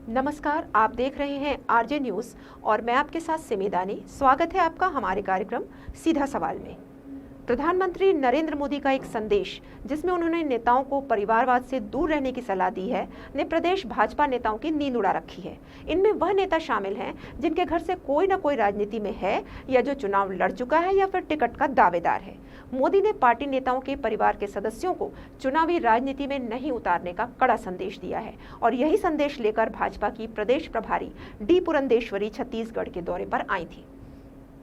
नमस्कार, आप देख रहे हैं आरजे न्यूज़ और मैं आपके साथ सिमी दानी। स्वागत है आपका हमारे कार्यक्रम सीधा सवाल में। प्रधानमंत्री नरेंद्र मोदी का एक संदेश जिसमें उन्होंने नेताओं को परिवारवाद से दूर रहने की सलाह दी है, ने प्रदेश भाजपा नेताओं की नींद उड़ा रखी है। इनमें वह नेता शामिल हैं जिनके घर से कोई न कोई राजनीति में है या जो चुनाव लड़ चुका है या फिर टिकट का दावेदार है। मोदी ने पार्टी नेताओं के परिवार के सदस्यों को चुनावी राजनीति में नहीं उतारने का कड़ा संदेश दिया है और यही संदेश लेकर भाजपा की प्रदेश प्रभारी डी पुरंदेश्वरी छत्तीसगढ़ के दौरे पर आई थी।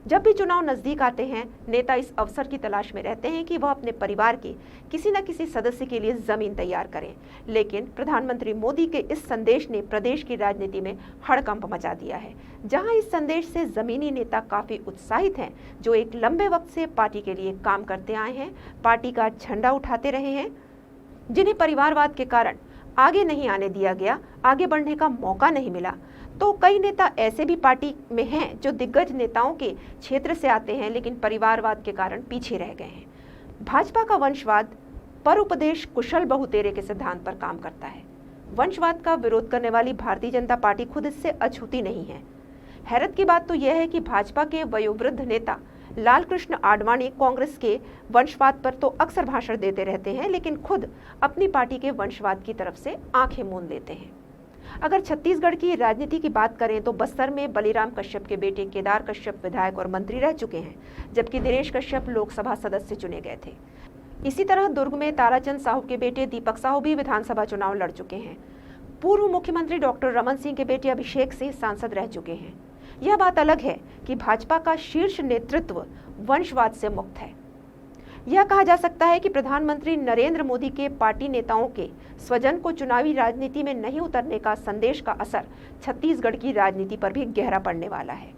जब भी चुनाव नजदीक आते हैं, नेता इस अवसर की तलाश में रहते हैं कि वह अपने परिवार के किसी न किसी सदस्य के लिए जमीन तैयार करें। लेकिन प्रधानमंत्री मोदी के इस संदेश ने प्रदेश की राजनीति में हड़कंप मचा दिया है। जहां इस संदेश से जमीनी नेता काफी उत्साहित हैं, जो एक लंबे वक्त से पार्टी के लिए काम करते आए हैं, पार्टी का झंडा उठाते रहे हैं, जिन्हें परिवारवाद के कारण आगे नहीं आने दिया गया, आगे बढ़ने का मौका नहीं मिला, तो कई नेता ऐसे भी पार्टी में हैं जो दिग्गज नेताओं के क्षेत्र से आते हैं लेकिन परिवारवाद के कारण पीछे रह गए हैं। भाजपा का वंशवाद पर उपदेश कुशल बहुतेरे के सिद्धांत पर काम करता है। वंशवाद का विरोध करने वाली भारतीय जनता पार्टी खुद इससे अछूती नहीं है। हैरत की बात तो यह है कि भाजपा के वयोवृद्ध नेता लाल कृष्ण आडवाणी कांग्रेस के वंशवाद पर तो अक्सर भाषण देते रहते हैं, लेकिन खुद अपनी पार्टी के वंशवाद की तरफ से आंखें मूंद लेते हैं। अगर छत्तीसगढ़ की राजनीति की बात करें तो बस्तर में बलिराम कश्यप के बेटे केदार कश्यप विधायक और मंत्री रह चुके हैं, जबकि दिनेश कश्यप लोकसभा सदस्य चुने गए थे। इसी तरह दुर्ग में ताराचंद साहू के बेटे दीपक साहू भी विधानसभा चुनाव लड़ चुके हैं। पूर्व मुख्यमंत्री डॉक्टर रमन सिंह के बेटे अभिषेक सिंह सांसद रह चुके हैं। यह बात अलग है कि भाजपा का शीर्ष नेतृत्व वंशवाद से मुक्त है। यह कहा जा सकता है कि प्रधानमंत्री नरेंद्र मोदी के पार्टी नेताओं के स्वजन को चुनावी राजनीति में नहीं उतरने का संदेश का असर छत्तीसगढ़ की राजनीति पर भी गहरा पड़ने वाला है।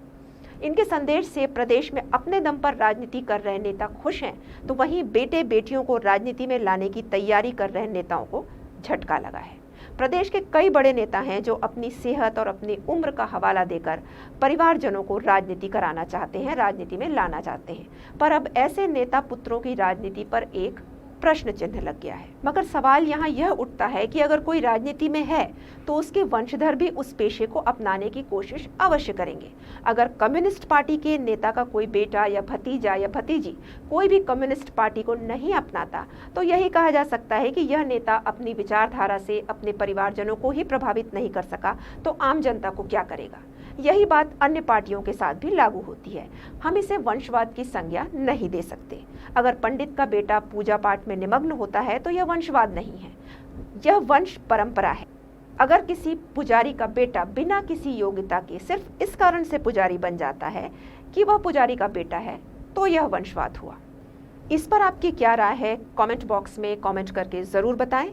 इनके संदेश से प्रदेश में अपने दम पर राजनीति कर रहे नेता खुश हैं, तो वहीं बेटे बेटियों को राजनीति में लाने की तैयारी कर रहे नेताओं को झटका लगा है। प्रदेश के कई बड़े नेता हैं जो अपनी सेहत और अपनी उम्र का हवाला देकर परिवारजनों को राजनीति कराना चाहते हैं, राजनीति में लाना चाहते हैं, पर अब ऐसे नेता पुत्रों की राजनीति पर एक प्रश्न चिन्ह लग गया है। मगर सवाल यहाँ यह उठता है कि अगर कोई राजनीति में है तो उसके वंशधर भी उस पेशे को अपनाने की कोशिश अवश्य करेंगे। अगर कम्युनिस्ट पार्टी के नेता का कोई बेटा या भतीजा या भतीजी कोई भी कम्युनिस्ट पार्टी को नहीं अपनाता, तो यही कहा जा सकता है कि यह नेता अपनी विचारधारा से अपने परिवारजनों को ही प्रभावित नहीं कर सका तो आम जनता को क्या करेगा। यही बात अन्य पार्टियों के साथ भी लागू होती है। हम इसे वंशवाद की संज्ञा नहीं दे सकते। अगर पंडित का बेटा पूजा पाठ में निमग्न होता है तो यह वंशवाद नहीं है, यह वंश परंपरा है। अगर किसी पुजारी का बेटा बिना किसी योग्यता के सिर्फ इस कारण से पुजारी बन जाता है कि वह पुजारी का बेटा है, तो यह वंशवाद हुआ। इस पर आपकी क्या राय है, कमेंट बॉक्स में कमेंट करके जरूर बताएं।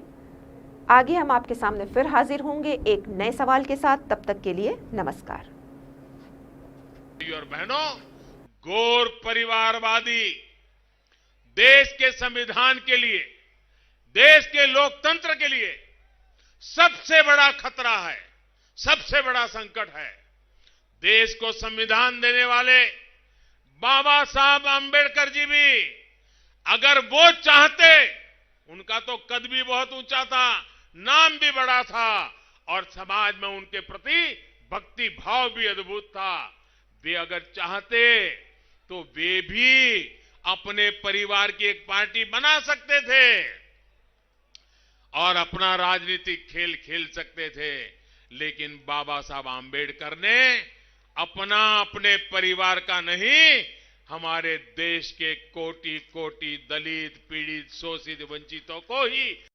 आगे हम आपके सामने फिर हाजिर होंगे एक नए सवाल के साथ। तब तक के लिए नमस्कार। और बहनों, गौर परिवारवादी देश के संविधान के लिए, देश के लोकतंत्र के लिए सबसे बड़ा खतरा है, सबसे बड़ा संकट है। देश को संविधान देने वाले बाबा साहब आंबेडकर जी भी अगर वो चाहते, उनका तो कद भी बहुत ऊंचा था, नाम भी बड़ा था और समाज में उनके प्रति भक्ति भाव भी अद्भुत था। वे अगर चाहते तो वे भी अपने परिवार की एक पार्टी बना सकते थे और अपना राजनीतिक खेल खेल सकते थे, लेकिन बाबा साहब आंबेडकर ने अपने परिवार का नहीं, हमारे देश के कोटि कोटि दलित, पीड़ित, शोषित, वंचितों को ही